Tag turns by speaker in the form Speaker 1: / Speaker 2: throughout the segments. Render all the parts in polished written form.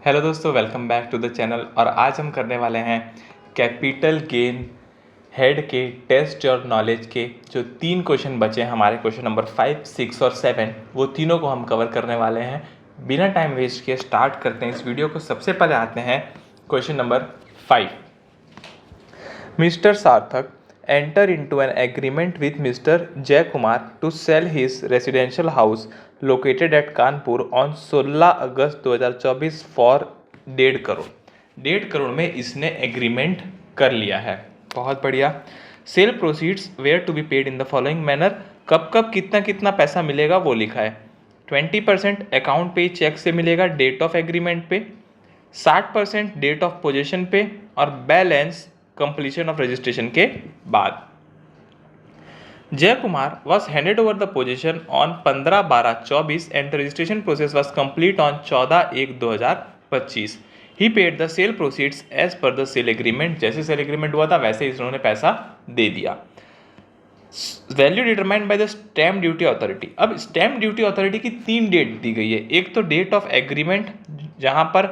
Speaker 1: Hello दोस्तों, welcome back to the channel. और आज हम करने वाले हैं कैपिटल गेन हेड के टेस्ट और नॉलेज के जो 3 क्वेश्चन बचे हैं हमारे, क्वेश्चन नंबर 5, 6 और 7, वो तीनों को हम कवर करने वाले हैं। बिना टाइम वेस्ट किए स्टार्ट करते हैं इस वीडियो को। सबसे पहले आते हैं क्वेश्चन नंबर 5। मिस्टर सार्थक enter into an agreement with Mr. Jay Kumar to sell his residential house located at Kanpur on 16 August 2024 for 1.5 crore. 1.5 crore में इसने एग्रीमेंट कर लिया है। बहुत बढ़िया। Sale proceeds were to be paid in the following manner. कब कब कितना कितना पैसा मिलेगा वो लिखा है। 20% अकाउंट पे चेक से मिलेगा डेट ऑफ एग्रीमेंट पे, 60% डेट ऑफ पोजीशन पे, और बैलेंस कंप्लीशन ऑफ रजिस्ट्रेशन के बाद। Jay Kumar was handed over the position on 15/12/24 and the registration process was complete on 14/1/2025। He paid the sale proceeds as per the sale agreement. जैसे sale agreement हुआ था वैसे इन्होंने पैसा दे दिया। Value determined by the stamp duty authority. अब stamp duty authority की 3 डेट दी गई है। एक तो डेट ऑफ एग्रीमेंट जहां पर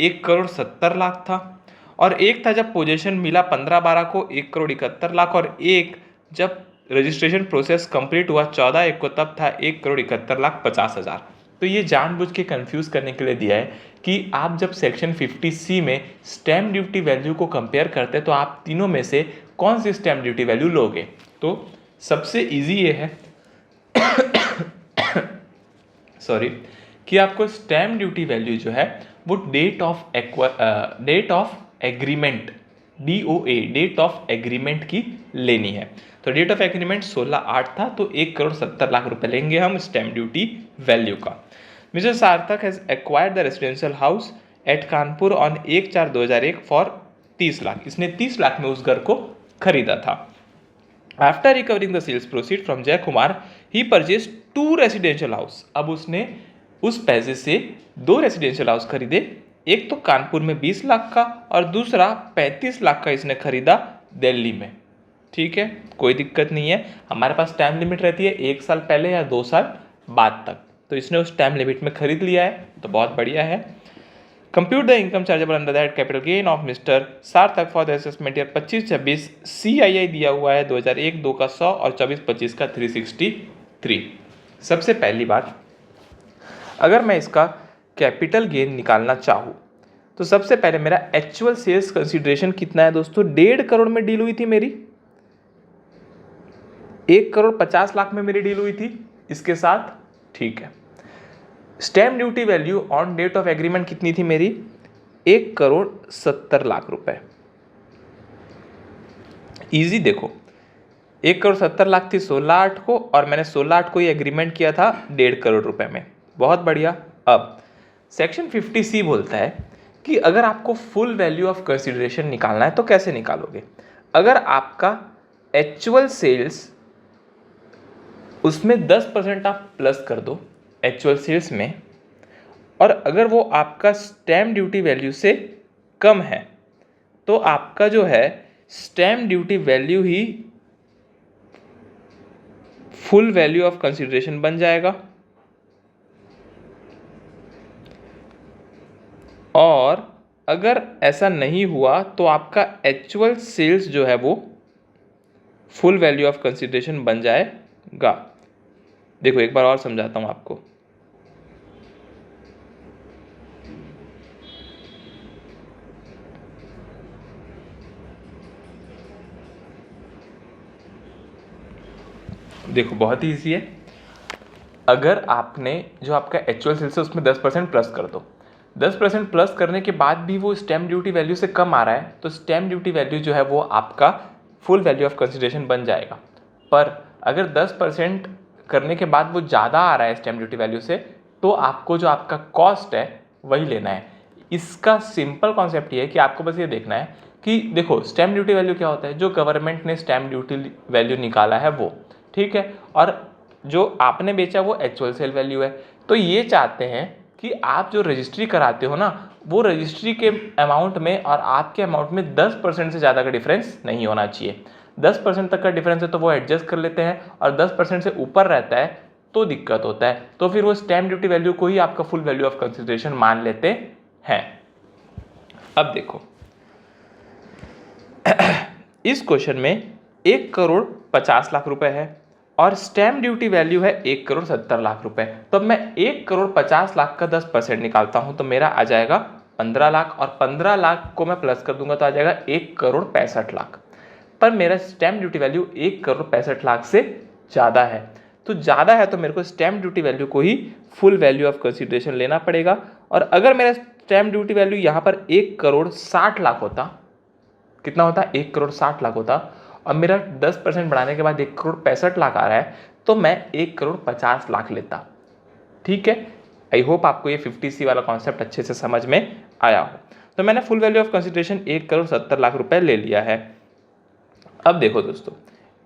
Speaker 1: 1,70,00,000 था, और एक था जब पोजीशन मिला 15/12 को 1,71,00,000, और एक जब रजिस्ट्रेशन प्रोसेस कंप्लीट हुआ 14/1 को तब था 1,71,50,000। तो ये जानबूझ के कंफ्यूज करने के लिए दिया है कि आप जब सेक्शन 50C में स्टैम्प ड्यूटी वैल्यू को कंपेयर करते हैं तो आप तीनों में से कौन सी स्टैम्प ड्यूटी वैल्यू लोगे। तो सबसे इजी ये है सॉरी कि आपको स्टैम्प ड्यूटी वैल्यू जो है वो date of agreement DOA date of agreement की लेनी है। तो डेट ऑफ एग्रीमेंट 16/8 था, तो 1,70,00,000 रुपए लेंगे हम स्टैम्प ड्यूटी वैल्यू का। Mister Sarthak has acquired the residential house at Kanpur on 1/4/2001 for 30 lakh. इसने 30 लाख में उस घर को खरीदा था। After recovering the sales proceed from Jay Kumar he purchase 2 residential house. अब उसने उस पैसे से 2 रेसिडेंशियल हाउस खरीदे। एक तो कानपुर में 20 लाख का और दूसरा 35 लाख का इसने खरीदा दिल्ली में। ठीक है, कोई दिक्कत नहीं है। हमारे पास टाइम लिमिट रहती है 1 साल पहले या 2 साल बाद तक, तो इसने उस टाइम लिमिट में खरीद लिया है, तो बहुत बढ़िया है। Compute the income chargeable under that capital gain of mister Sarthak for the assessment year 25-26। CII दिया हुआ है 2001-2 का 100 और 24-25 का 363। सबसे पहली बात, अगर मैं इसका कैपिटल गेन निकालना चाहूँ तो सबसे पहले मेरा एक्चुअल सेल्स कंसीडरेशन कितना है दोस्तों। 1.5 करोड़ में डील हुई थी मेरी, 1,50,00,000 में मेरी डील हुई थी इसके साथ। ठीक है, stamp duty value on date of agreement कितनी थी मेरी, 1,70,00,000 रुपए। इजी देखो, 1,70,00,000 थी 16/8 को, और मैंने 16/8 को ही एग्रीमेंट किया था 1.5 करोड़ रुपए में। बहुत बढ़िया। अब सेक्शन 50C बोलता है कि अगर आपको फुल वैल्यू ऑफ कंसिडरेशन निकालना है तो कैसे निकालोगे। अगर आपका एक्चुअल सेल्स उसमें 10% आप प्लस कर दो एक्चुअल सेल्स में, और अगर वो आपका स्टैम्प ड्यूटी वैल्यू से कम है तो आपका जो है stamp duty value he full value of consideration बन जाएगा। और अगर ऐसा नहीं हुआ तो आपका एक्चुअल सेल्स जो है वो फुल वैल्यू ऑफ कंसिडरेशन बन जाएगा। देखो एक बार और समझाता हूं आपको। देखो बहुत ही ईजी है। अगर आपने जो आपका एक्चुअल सेल्स है उसमें 10% प्लस कर दो, 10% प्लस करने के बाद भी वो स्टैम्प ड्यूटी वैल्यू से कम आ रहा है तो स्टैम्प ड्यूटी वैल्यू जो है वो आपका फुल वैल्यू ऑफ कंसिडरेशन बन जाएगा। पर अगर 10% करने के बाद वो ज़्यादा आ रहा है स्टैम्प ड्यूटी वैल्यू से, तो आपको जो आपका कॉस्ट है वही लेना है। इसका सिंपल कॉन्सेप्ट ये है कि आपको बस ये देखना है कि देखो स्टैम्प ड्यूटी वैल्यू क्या होता है, जो गवर्नमेंट ने स्टैम्प ड्यूटी वैल्यू निकाला है वो, ठीक है, और जो आपने बेचा वो एक्चुअल सेल वैल्यू है। तो ये चाहते हैं कि आप जो रजिस्ट्री कराते हो ना, वो रजिस्ट्री के अमाउंट में और आपके अमाउंट में 10% से ज़्यादा का डिफरेंस नहीं होना चाहिए। 10% तक का डिफरेंस है तो वो एडजस्ट कर लेते हैं, और 10% से ऊपर रहता है तो दिक्कत होता है, तो फिर वो स्टैम्प ड्यूटी वैल्यू को ही आपका फुल वैल्यू ऑफ कंसिडरेशन मान लेते हैं। अब देखो इस क्वेश्चन में 1,50,00,000 रुपए है और स्टैम्प ड्यूटी वैल्यू है 1,70,00,000 रुपए। तो अब मैं 1,50,00,000 का 10% निकालता हूं तो मेरा आ जाएगा 15,00,000 और 15,00,000 को मैं प्लस कर दूंगा तो आ जाएगा 1,65,00,000। पर मेरा स्टैम्प ड्यूटी वैल्यू 1,65,00,000 से ज़्यादा है। तो ज़्यादा है तो मेरे को स्टैम्प ड्यूटी वैल्यू को ही फुल वैल्यू ऑफ कंसिडरेशन लेना पड़ेगा। और अगर मेरा स्टैम्प ड्यूटी वैल्यू यहाँ पर 1,60,00,000 होता, कितना होता, 1,60,00,000 होता, और मेरा 10% बढ़ाने के बाद 1,65,00,000 आ रहा है तो मैं 1,50,00,000 लेता। ठीक है, आई होप आपको ये 50C वाला कॉन्सेप्ट अच्छे से समझ में आया हो। तो मैंने फुल वैल्यू ऑफ कंसिडरेशन 1,70,00,000 रुपए ले लिया है। अब देखो दोस्तों,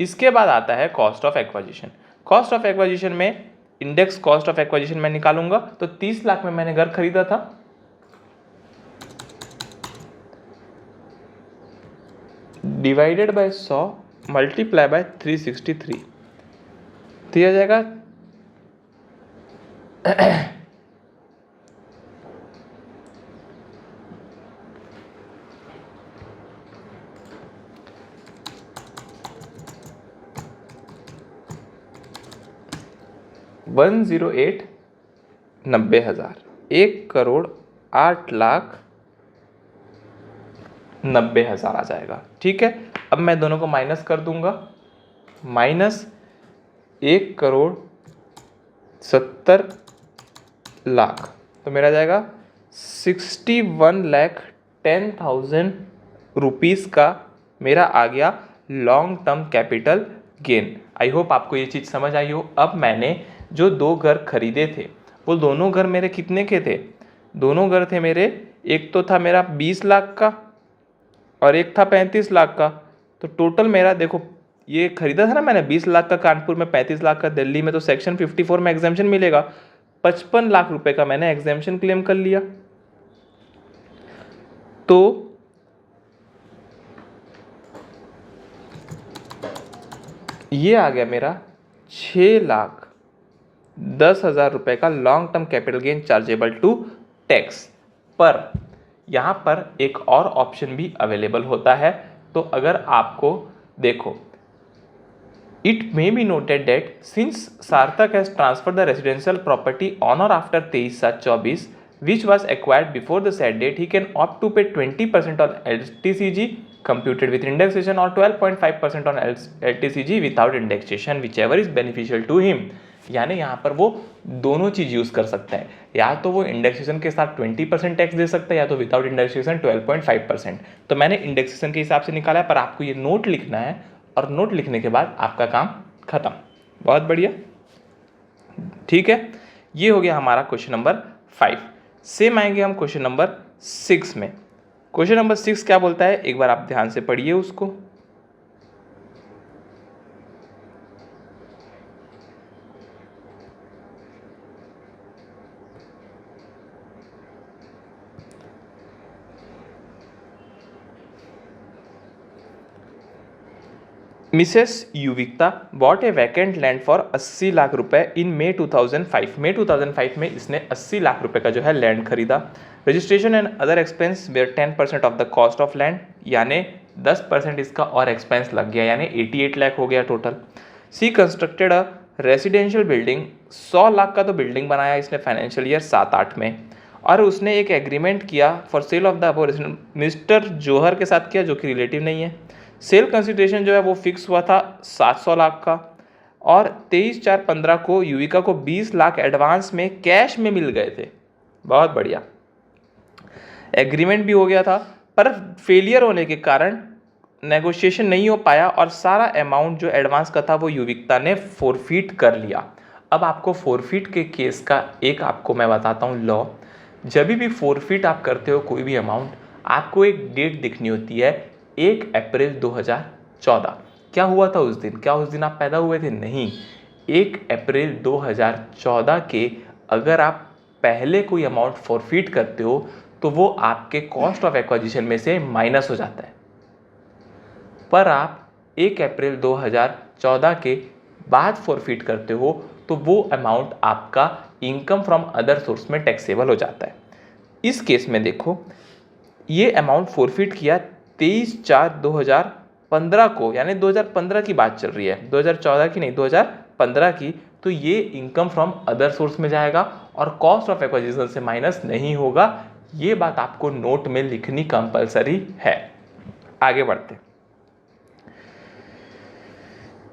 Speaker 1: इसके बाद आता है cost of acquisition. Cost of acquisition में इंडेक्स कॉस्ट ऑफ एक्वाजिशन मैं निकालूंगा। तो 30 लाख में मैंने घर खरीदा था, डिवाइडेड बाय 100 मल्टीप्लाई बाय 363 दिया जाएगा 1,08,90,000, 1,08,90,000 आ जाएगा। ठीक है, अब मैं दोनों को माइनस कर दूंगा, माइनस 1,70,00,000 तो मेरा जाएगा 61,10,000 रुपीज़ का मेरा आ गया long term capital gain. I hope आपको ये चीज़ समझ आई हो। अब मैंने जो 2 घर खरीदे थे वो दोनों घर मेरे कितने के थे, दोनों घर थे मेरे, एक तो था मेरा 20 लाख का और एक था 35 लाख का। तो टोटल मेरा देखो, ये खरीदा था ना मैंने 20 लाख का कानपुर में, 35 लाख का दिल्ली में, तो सेक्शन 54 में एग्जाम्पशन मिलेगा। 55 लाख रुपए का मैंने एग्जाम्पशन क्लेम कर लिया। तो ये आ गया मेरा 6,10,000 रुपए का long term capital gain chargeable to tax. पर यहाँ पर एक और ऑप्शन भी अवेलेबल होता है। तो अगर आपको देखो, it may be noted that since Sarthak has transfer the residential property on or after 23/7/24 which was acquired before the said date, he can opt to pay 20% on LTCG computed with indexation or 12.5% on LTCG without indexation, whichever is beneficial to him। यानी यहाँ पर वो दोनों चीज़ use कर सकता है, या तो वो इंडेक्सेशन के साथ 20% टैक्स दे सकता है या तो विदाउट इंडेक्सेशन 12.5%। तो मैंने इंडेक्सेशन के हिसाब से निकाला है, पर आपको ये नोट लिखना है और नोट लिखने के बाद आपका काम खत्म। बहुत बढ़िया, ठीक है, ये हो गया हमारा क्वेश्चन नंबर 5। सेम आएंगे हम क्वेश्चन नंबर 6 में। क्वेश्चन नंबर 6 क्या बोलता है, एक बार आप ध्यान से पढ़िए उसको। Mrs Yuvikta bought a vacant land for 80 lakh रुपए इन मई 2005। मई 2005 में इसने 80 लाख रुपए का जो है लैंड खरीदा। Registration and other expense were 10% of the cost of land, यानी 10% इसका और एक्सपेंस लग गया, यानी 88 लाख हो गया total. She constructed a residential building, 100 lakh का तो बिल्डिंग बनाया इसने फाइनेंशियल ईयर 7-8 में, और उसने एक एग्रीमेंट किया for sale of the above mister Johar के साथ किया, जो कि रिलेटिव नहीं है। सेल कंसिडरेशन जो है वो फिक्स हुआ था 700 लाख का, और 23/4/15 को युविका को 20 लाख एडवांस में कैश में मिल गए थे। बहुत बढ़िया, एग्रीमेंट भी हो गया था, पर फेलियर होने के कारण नेगोशिएशन नहीं हो पाया और सारा अमाउंट जो एडवांस का था वो युविका ने फोरफीट कर लिया। अब आपको फोरफीट के केस का एक आपको मैं बताता हूँ लॉ। जब भी फोरफीट आप करते हो कोई भी अमाउंट, आपको एक डेट दिखनी होती है, 1 अप्रैल 2014। क्या हुआ था उस दिन, क्या उस दिन आप पैदा हुए थे? नहीं। 1 अप्रैल 2014 के अगर आप पहले कोई अमाउंट फॉरफीट करते हो तो वो आपके कॉस्ट ऑफ एक्वाजिशन में से माइनस हो जाता है। पर आप 1 अप्रैल 2014 के बाद फॉरफीट करते हो तो वो अमाउंट आपका इनकम फ्रॉम अदर सोर्स में टैक्सेबल हो जाता है। इस केस में देखो, ये अमाउंट फोरफिट किया 23/4/2015 को, यानी 2015 की बात चल रही है, 2014 की नहीं, 2015 की। तो ये इनकम फ्रॉम अदर सोर्स में जाएगा और कॉस्ट ऑफ एक्विजिशन से माइनस नहीं होगा। ये बात आपको नोट में लिखनी कंपलसरी है। आगे बढ़ते।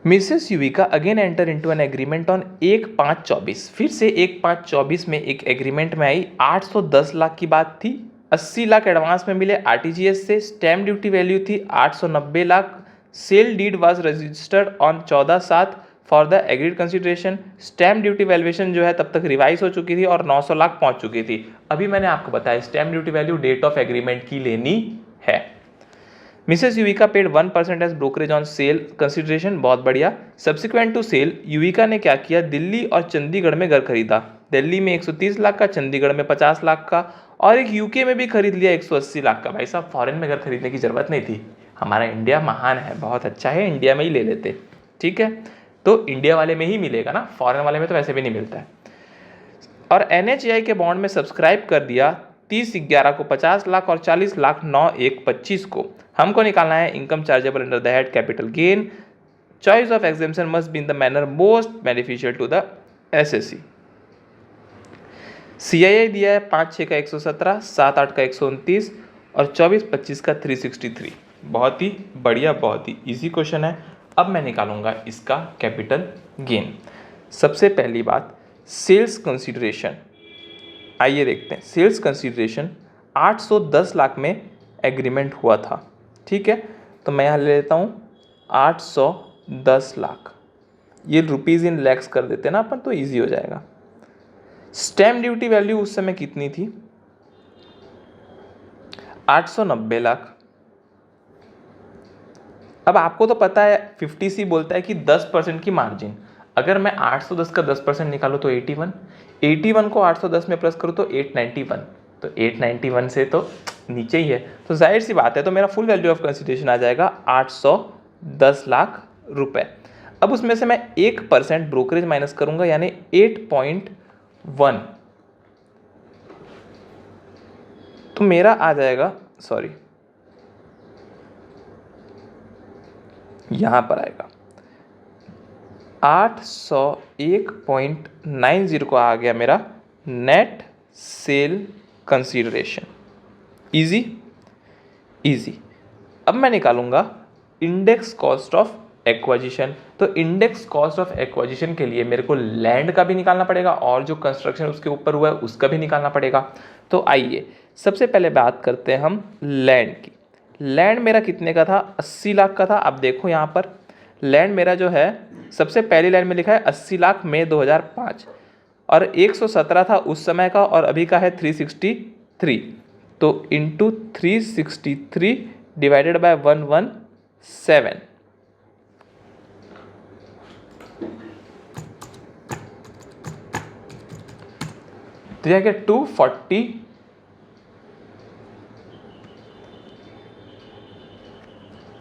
Speaker 1: Mrs Yuvika again enter into an agreement on 1/5/24। फिर से 1/5/24 में एक एग्रीमेंट में आई। 810 लाख की बात थी, 80 लाख एडवांस में मिले आरटीजीएस से। स्टैम्प ड्यूटी वैल्यू थी 890 lakh. Sale deed was registered on 14/7 for the agreed consideration. Stamp duty valuation जो है तब तक रिवाइज हो चुकी थी और 900 लाख पहुंच चुकी थी। अभी मैंने आपको बताया stamp duty value date of agreement की लेनी है। Mrs Yuvika paid 1% as brokerage on sale consideration, बहुत बढ़िया। सब्सिक्वेंट टू सेल युविका ने क्या किया, दिल्ली और चंडीगढ़ में घर खरीदा। दिल्ली में 130 लाख का, चंडीगढ़ में 50 लाख का, और एक यूके में भी खरीद लिया 180 लाख का। भाई साहब फॉरेन में घर खरीदने की जरूरत नहीं थी, हमारा इंडिया महान है, बहुत अच्छा है, इंडिया में ही ले लेते। ठीक है, तो इंडिया वाले में ही मिलेगा ना, फॉरेन वाले में तो वैसे भी नहीं मिलता है। और NHAI के बॉन्ड में सब्सक्राइब कर दिया 30/11 को 50 लाख और 40 लाख 9/1/25 को। हमको निकालना है income chargeable under the head capital gain. Choice of exemption must be in the manner most beneficial to the SSC। CII दिया है 5/6 का 117, 7/8 का 129 और 24/25 का 363। बहुत ही बढ़िया, बहुत ही इजी क्वेश्चन है। अब मैं निकालूंगा इसका कैपिटल गेन। सबसे पहली बात, सेल्स कंसीडरेशन। आइए देखते हैं। सेल्स कंसीडरेशन 810 लाख में एग्रीमेंट हुआ था। ठीक है, तो मैं यहाँ ले लेता हूँ 810 लाख। ये रुपीज़ इन लैक्स कर देते हैं ना अपन, तो इजी हो जाएगा। स्टैम्प ड्यूटी वैल्यू उस समय कितनी थी, 890 लाख। अब आपको तो पता है 50C बोलता है कि 10% की मार्जिन। अगर मैं 810 का 10% निकालूँ तो 81 को 810 में प्लस करूँ तो 891, तो 891 से तो नीचे ही है, तो जाहिर सी बात है, तो मेरा फुल वैल्यू ऑफ कंसिडरेशन आ जाएगा 810 लाख रुपए। अब उसमें से मैं 1% ब्रोकरेज माइनस करूंगा, यानी 8.1, तो मेरा आ जाएगा, सॉरी यहां पर आएगा 801.90 को आ गया मेरा net cell consideration. Easy easy. अब मैं निकालूंगा इंडेक्स कॉस्ट ऑफ एक्वाजिशन। तो इंडेक्स कॉस्ट ऑफ एक्वाजिशन के लिए मेरे को लैंड का भी निकालना पड़ेगा और जो कंस्ट्रक्शन उसके ऊपर हुआ है उसका भी निकालना पड़ेगा। तो आइए सबसे पहले बात करते हैं हम लैंड की। लैंड मेरा कितने का था, 80 लाख का था। अब देखो यहाँ पर लैंड मेरा जो है सबसे पहली लाइन में लिखा है 80 लाख मई 2005 और 117 था उस समय का और अभी का है 363, तो इंटू 363 डिवाइडेड बाय 117, तो यह क्या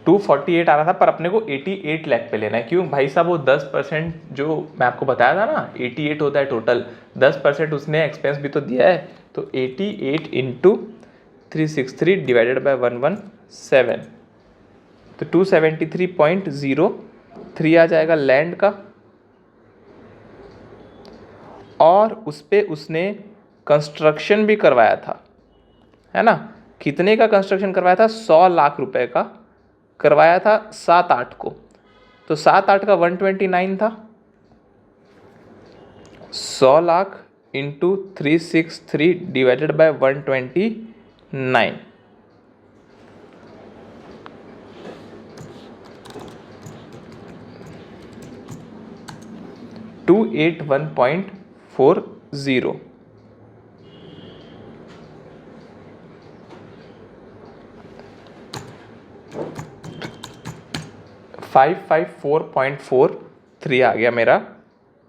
Speaker 1: 248 आ रहा था, पर अपने को 88 लाख पे लेना है। क्यों भाई साहब, वो 10% जो मैं आपको बताया था ना 88 होता है टोटल, 10% उसने एक्सपेंस भी तो दिया है, तो 88 इंटू 363 डिवाइडेड बाय 117, तो 273.03 आ जाएगा लैंड का। और उस पे उसने कंस्ट्रक्शन भी करवाया था, है ना। कितने का कंस्ट्रक्शन करवाया था, 100 लाख रुपए का करवाया था 7/8 को, तो 7/8 का 129 था। 100 लाख इंटू 363 डिवाइडेड बाय 129, $281.40, 554.43 आ गया मेरा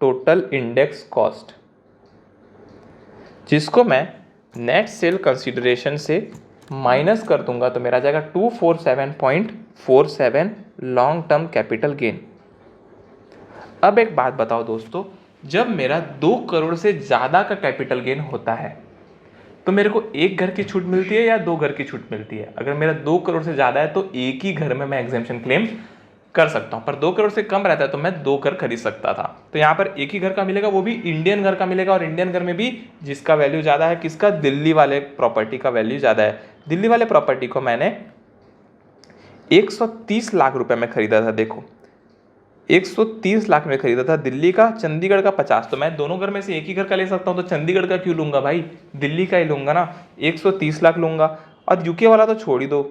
Speaker 1: टोटल इंडेक्स कॉस्ट, जिसको मैं नेट सेल कंसीडरेशन से माइनस कर दूंगा तो मेरा जाएगा 247.47 लॉन्ग टर्म कैपिटल गेन। अब एक बात बताओ दोस्तों, जब मेरा 2 करोड़ से ज़्यादा का कैपिटल गेन होता है तो मेरे को एक घर की छूट मिलती है या 2 घर की छूट मिलती है? अगर मेरा 2 करोड़ से ज़्यादा है तो एक ही घर में मैं एग्जेम्पशन क्लेम कर सकता हूँ, पर 2 करोड़ से कम रहता है तो मैं 2 घर खरीद सकता था। तो यहाँ पर एक ही घर का मिलेगा, वो भी इंडियन घर का मिलेगा, और इंडियन घर में भी जिसका वैल्यू ज़्यादा है, किसका? दिल्ली वाले प्रॉपर्टी का वैल्यू ज़्यादा है। दिल्ली वाले प्रॉपर्टी को मैंने 130 लाख रुपए में खरीदा था। देखो 130 लाख में खरीदा था दिल्ली का, चंडीगढ़ का 50। तो मैं दोनों घर में से एक ही घर का ले सकता हूँ, तो चंडीगढ़ का क्यों लूंगा भाई, दिल्ली का ही लूंगा ना, 130 लाख लूंगा। और यूके वाला तो छोड़ ही दो।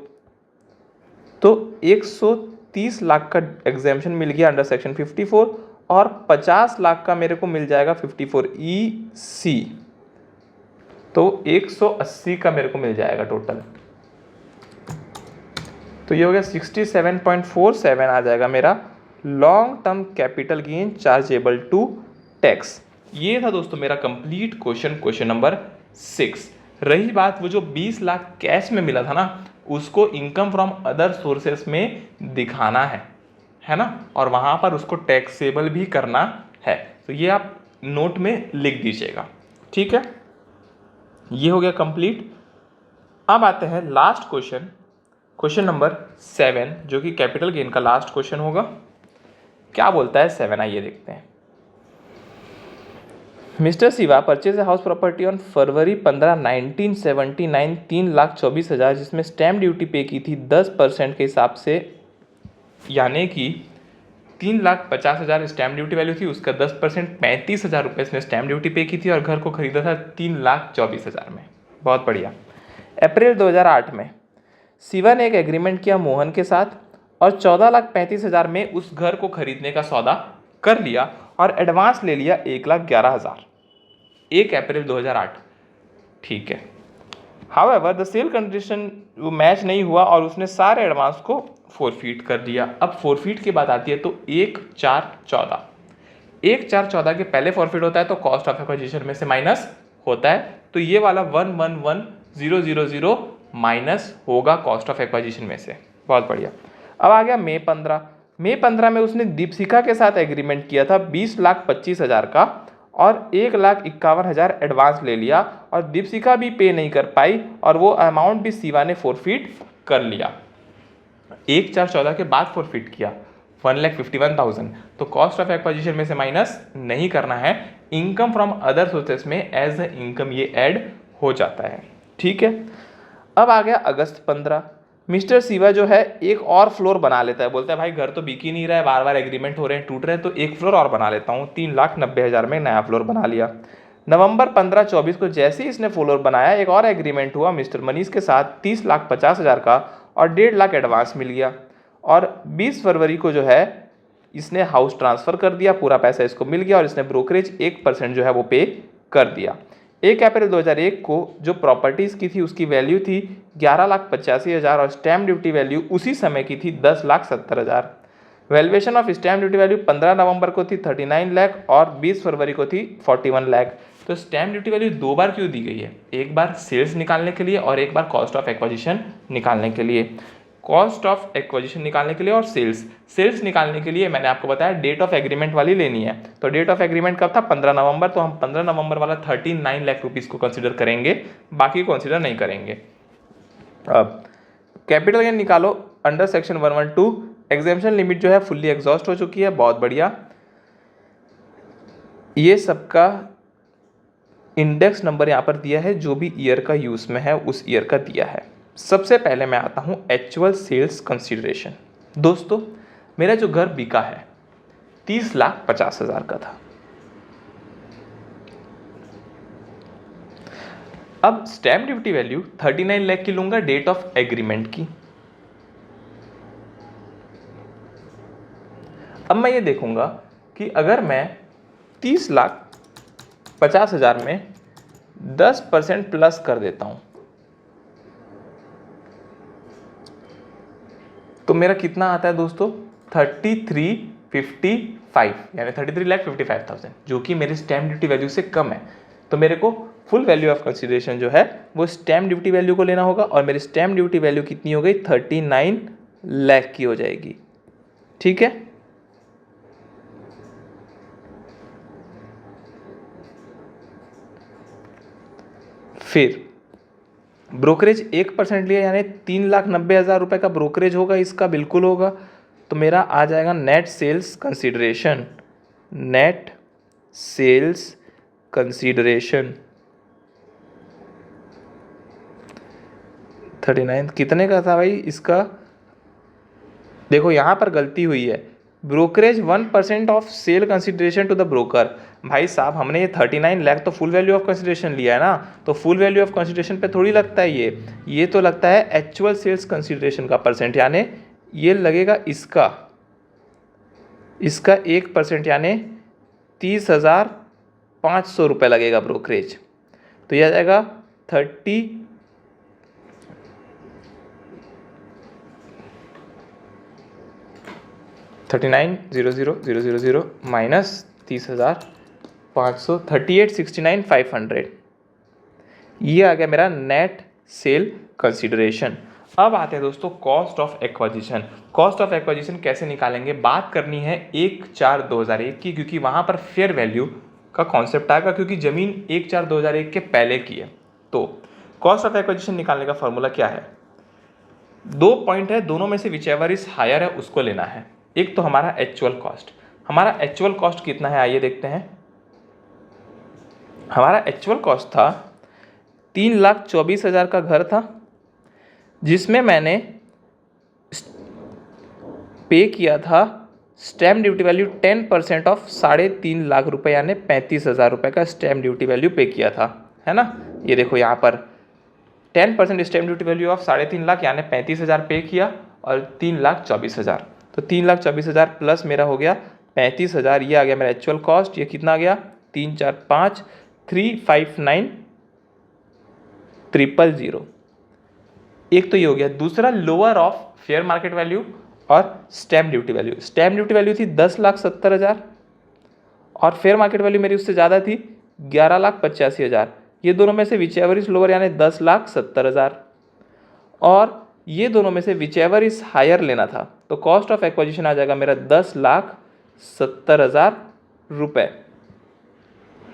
Speaker 1: तो 130 लाख का एग्जेम्पशन मिल गया अंडर सेक्शन 54, और 50 लाख का मेरे को मिल जाएगा 54EC। तो 180 का मेरे को मिल जाएगा टोटल। तो ये हो गया 67.47 आ जाएगा मेरा long term capital gain chargeable to tax. ये था दोस्तों मेरा कंप्लीट क्वेश्चन नंबर 6। रही बात वो जो 20 लाख कैश में मिला था ना, उसको इनकम फ्रॉम अदर सोर्सेस में दिखाना है ना, और वहां पर उसको टैक्सेबल भी करना है। तो ये आप नोट में लिख दीजिएगा, ठीक है। ये हो गया कंप्लीट। अब आते हैं लास्ट क्वेश्चन नंबर 7, जो कि कैपिटल गेन का लास्ट क्वेश्चन होगा। क्या बोलता है 7, आइए देखते हैं। Mister Shiva purchase house property on फरवरी 15, 1979 3,24,000, जिसमें स्टैम्प ड्यूटी पे की थी 10% के हिसाब से, यानी कि 3,50,000 स्टैम्प ड्यूटी वैल्यू थी, उसका 10% 35,000 रुपये इसने स्टैम्प ड्यूटी पे की थी, और घर को खरीदा था 3,24,000 में। बहुत बढ़िया। अप्रैल 2008 में शिवा ने एक एग्रीमेंट किया मोहन के साथ, और 14,35,000 में उस घर को खरीदने का सौदा कर लिया, और एडवांस ले लिया 1,11,000, 1 अप्रैल 2008। ठीक है। हाउएवर द सेल कंडीशन वो मैच नहीं हुआ, और उसने सारे एडवांस को फोरफीट कर दिया। अब फोरफीट की बात आती है तो 1/4/14, 1/4/14 के पहले फॉरफिट होता है तो कॉस्ट ऑफ एक्विजिशन में से माइनस होता है, तो ये वाला 111,000 माइनस होगा कॉस्ट ऑफ एक्विजिशन में से। बहुत बढ़िया। अब आ गया मई 15 में उसने दीपशिखा के साथ एग्रीमेंट किया था 20,25,000 का, और 1,51,000 एडवांस ले लिया, और दीपशिखा भी पे नहीं कर पाई, और वो अमाउंट भी शिवा ने फोरफिट कर लिया। 1/4/14 के बाद फोरफिट किया 1,51,000, तो कॉस्ट ऑफ एक्विजिशन में से माइनस नहीं करना है, इनकम फ्रॉम अदर सोर्सेस में एज ए इनकम ये ऐड हो जाता है। ठीक है। अब आ गया अगस्त 15, मिस्टर शिवा जो है एक और फ्लोर बना लेता है। बोलता है भाई घर तो बिक ही नहीं रहा है, बार बार एग्रीमेंट हो रहे हैं, टूट रहे हैं, तो एक फ्लोर और बना लेता हूँ। 3,90,000 में नया फ्लोर बना लिया। नवंबर 15-24 को जैसे ही इसने फ्लोर बनाया, एक और एग्रीमेंट हुआ मिस्टर मनीष के साथ 30,50,000 का, और 1.5 लाख एडवांस मिल गया। और 20 फरवरी को जो है इसने हाउस ट्रांसफ़र कर दिया, पूरा पैसा इसको मिल गया, और इसने ब्रोकरेज 1% जो है वो पे कर दिया। 1 अप्रैल 2001 को जो प्रॉपर्टीज़ की थी उसकी वैल्यू थी 11,85,000, और स्टैम्प ड्यूटी वैल्यू उसी समय की थी 10,70,000। Valuation of stamp duty value 15 नवंबर को थी 39 लाख, और 20 फरवरी को थी 41 लाख। तो स्टैम्प ड्यूटी वैल्यू 2 बार क्यों दी गई है? एक बार सेल्स निकालने के लिए, और एक बार कॉस्ट ऑफ एक्विजिशन निकालने के लिए। कॉस्ट ऑफ एक्विजिशन निकालने के लिए और सेल्स निकालने के लिए मैंने आपको बताया डेट ऑफ एग्रीमेंट वाली लेनी है। तो डेट ऑफ एग्रीमेंट कब था? 15 नवंबर। तो हम 15 नवंबर वाला 39 लाख रुपीज़ को कंसिडर करेंगे, बाकी कंसिडर नहीं करेंगे। अब कैपिटल गेन निकालो अंडर सेक्शन 112। एग्जेम्पशन लिमिट जो है फुल्ली एग्जॉस्ट हो चुकी है। बहुत बढ़िया। ये सबका इंडेक्स नंबर यहाँ पर दिया है, जो भी ईयर का यूज़ में है उस ईयर का दिया है। सबसे पहले मैं आता हूँ एक्चुअल सेल्स कंसीडरेशन। दोस्तों मेरा जो घर बिका है 30,50,000 का था। अब स्टैम्प ड्यूटी वैल्यू 39 लाख की लूंगा डेट ऑफ एग्रीमेंट की। अब मैं ये देखूंगा कि अगर मैं 30,50,000 में 10% प्लस कर देता हूं तो मेरा कितना आता है दोस्तों? 3355, यानी 33,55,000, जो कि मेरी स्टैम्प ड्यूटी वैल्यू से कम है। तो मेरे को फुल वैल्यू ऑफ कंसीडरेशन जो है वो स्टैम्प ड्यूटी वैल्यू को लेना होगा, और मेरी स्टैम्प ड्यूटी वैल्यू कितनी हो गई? 39 लाख की हो जाएगी। ठीक है। फिर ब्रोकरेज 1% लिया यानी 3,90,000 रुपये का ब्रोकरेज होगा, इसका बिल्कुल होगा। तो मेरा आ जाएगा net sales consideration, net sales consideration 39 कितने का था भाई इसका? देखो यहाँ पर गलती हुई है, brokerage 1% of sale consideration to the broker. भाई साहब हमने ये 39 लाख तो फुल वैल्यू ऑफ कंसिडरेशन लिया है ना, तो फुल वैल्यू ऑफ कंसिडरेशन पे थोड़ी लगता है ये तो लगता है एक्चुअल सेल्स कंसिडरेशन का परसेंट, यानी ये लगेगा इसका 1% यानी 30,500 रुपये लगेगा ब्रोकरेज। तो यह आ जाएगा 39,000,000 माइनस 30,500 38,69,500, ये आ गया मेरा नेट सेल कंसीडरेशन। अब आते हैं दोस्तों cost of acquisition. Cost of acquisition कैसे निकालेंगे, बात करनी है 1/4/2001 की, क्योंकि वहाँ पर फेयर वैल्यू का कॉन्सेप्ट आएगा, क्योंकि ज़मीन 1/4/2001 के पहले की है। तो कॉस्ट ऑफ एक्वाजिशन निकालने का फॉर्मूला क्या है? 2 पॉइंट है, दोनों में से विच एवर इज हायर है उसको लेना है। एक तो हमारा एक्चुअल कॉस्ट, हमारा एक्चुअल कॉस्ट कितना है आइए देखते हैं। हमारा एक्चुअल कॉस्ट था 3,24,000 का घर था, जिसमें मैंने पे किया था stamp duty value 10% of 3.5 lakh रुपए यानी 35,000 रुपये का स्टैम्प ड्यूटी वैल्यू पे किया था, है ना। ये देखो यहाँ पर 10% stamp duty value of 3.5 lakh यानी 35,000 पे किया और 3,24,000, तो 3,24,000 प्लस मेरा हो गया 35,000, ये आ गया मेरा एक्चुअल कॉस्ट। ये कितना आ गया? 3 4 5 359,000। एक तो ये हो गया। दूसरा lower of fair market value और stamp duty value. Stamp duty value थी 10,70,000 और फेयर मार्केट वैल्यू मेरी उससे ज़्यादा थी 11,85,000। ये दोनों में से विच एवर इज लोअर यानी 10,70,000, और ये दोनों में से विच एवर इज हायर लेना था। तो कॉस्ट ऑफ एक्वाजिशन आ जाएगा मेरा 10,70,000 रुपये।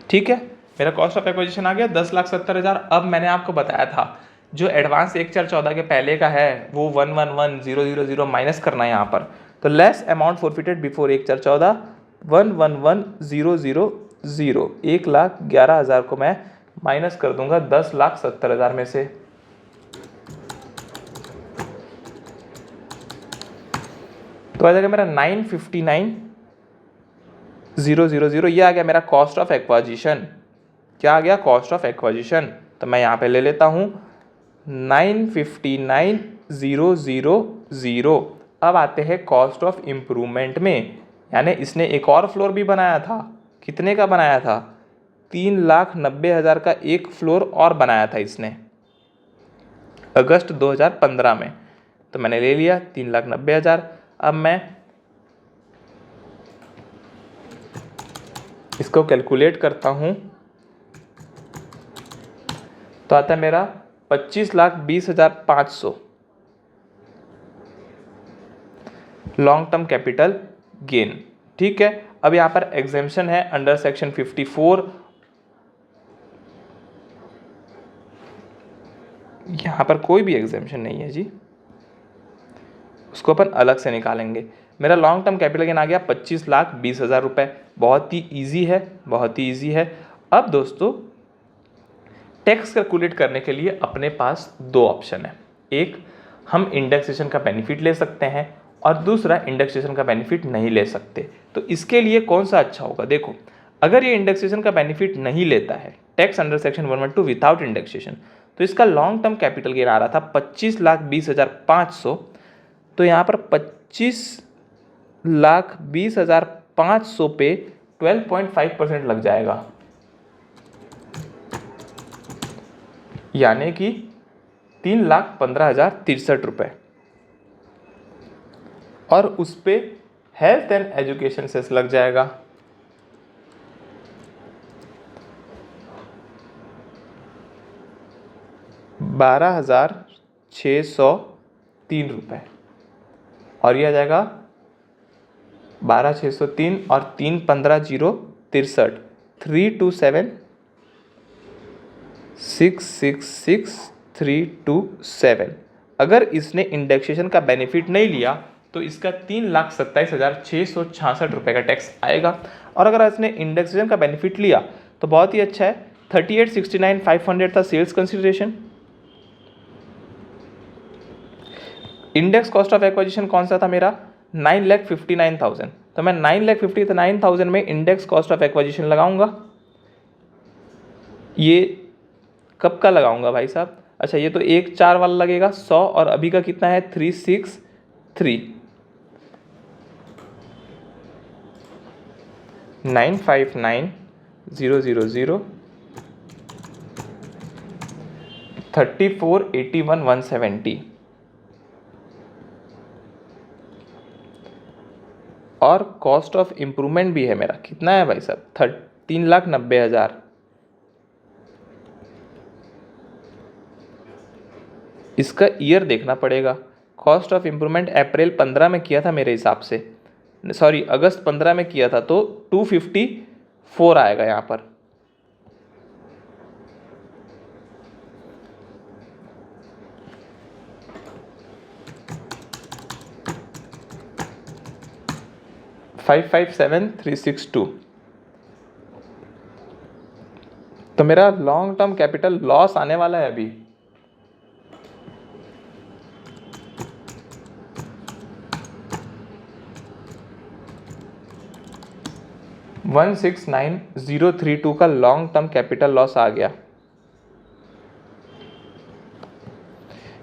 Speaker 1: ठीक है, मेरा कॉस्ट ऑफ एक्वाजिशन आ गया 10,70,000। अब मैंने आपको बताया था जो एडवांस 1/4/14 के पहले का है वो 111,000 माइनस करना है यहाँ पर। तो लेस अमाउंट फॉरफिटेड बिफोर 1/4/14 111,000, 1,11,000 को मैं माइनस कर दूंगा 10,70,000 में से। तो आ जाएगा मेरा 959,000, ये आ गया मेरा कॉस्ट ऑफ एक्वाजिशन। क्या आ गया? Cost of acquisition. तो मैं यहाँ पे ले लेता हूँ 959,000। अब आते हैं कॉस्ट ऑफ इम्प्रूवमेंट में, यानी इसने एक और फ्लोर भी बनाया था। कितने का बनाया था? 3,90,000 का एक फ्लोर और बनाया था इसने अगस्त 2015 में। तो मैंने ले लिया 3,90,000। अब मैं इसको कैलकुलेट करता हूँ तो आता है मेरा 25,20,500 लॉन्ग टर्म कैपिटल गेन। ठीक है, अब यहाँ पर एग्जेम्पशन है अंडर सेक्शन 54। यहाँ पर कोई भी एग्जेम्पशन नहीं है जी, उसको अपन अलग से निकालेंगे। मेरा लॉन्ग टर्म कैपिटल गेन आ गया 25,20,000 रुपये। बहुत ही ईजी है, बहुत ही ईजी है। अब दोस्तों टैक्स कैलकुलेट करने के लिए अपने पास 2 ऑप्शन है। एक, हम इंडेक्सेशन का बेनिफिट ले सकते हैं और दूसरा इंडेक्सेशन का बेनिफिट नहीं ले सकते। तो इसके लिए कौन सा अच्छा होगा? देखो, अगर ये इंडेक्सेशन का बेनिफिट नहीं लेता है, tax under section 112 without indexation, तो इसका लॉन्ग टर्म कैपिटल गेन आ रहा था 25,20,500। तो यहाँ पर 25,20,500 पे 12.5% लग जाएगा, यानी कि 3,15,063 रुपये, और उस पे हेल्थ एंड एजुकेशन सेस लग जाएगा 12,603 रुपये, और यह आ जाएगा 12,603 और 3,15,063 327,666 327। अगर इसने इंडेक्सेशन का बेनिफिट नहीं लिया तो इसका 3,27,666 रुपये का टैक्स आएगा। और अगर इसने इंडेक्सेशन का बेनिफिट लिया तो बहुत ही अच्छा है, 38,69,500 था sales consideration. Index cost of acquisition कौन सा था मेरा, 9,59,000। तो मैं 9,59,000 में इंडेक्स कॉस्ट ऑफ एक्विजिशन लगाऊंगा। ये कब का लगाऊंगा भाई साहब, अच्छा ये तो 1,4 वाला लगेगा 100, और अभी का कितना है 363, 959,000, 34,81,170। और कॉस्ट ऑफ इम्प्रूवमेंट भी है मेरा, कितना है भाई साहब 3,90,000। इसका ईयर देखना पड़ेगा, कॉस्ट ऑफ इम्प्रूवमेंट अप्रैल 15 में किया था मेरे हिसाब से, सॉरी अगस्त 15 में किया था, तो 254 आएगा यहाँ पर। $557,362। तो मेरा लॉन्ग टर्म कैपिटल लॉस आने वाला है अभी, $169,032 का लॉन्ग टर्म कैपिटल लॉस आ गया।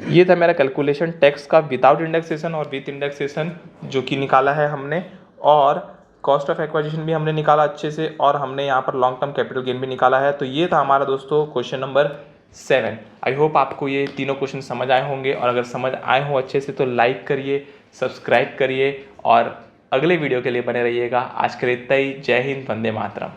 Speaker 1: ये था मेरा कैलकुलेशन टैक्स का विदाउट इंडेक्सेशन और विथ इंडेक्सेशन जो कि निकाला है हमने, और कॉस्ट ऑफ एक्वाजिशन भी हमने निकाला अच्छे से, और हमने यहाँ पर लॉन्ग टर्म कैपिटल गेन भी निकाला है। तो ये था हमारा दोस्तों क्वेश्चन नंबर 7। आई होप आपको ये तीनों क्वेश्चन समझ आए होंगे, और अगर समझ आए हों अच्छे से तो लाइक करिए, सब्सक्राइब करिए और अगले वीडियो के लिए बने रहिएगा। आज के लिए इतना ही। जय हिंद, वंदे मातरम।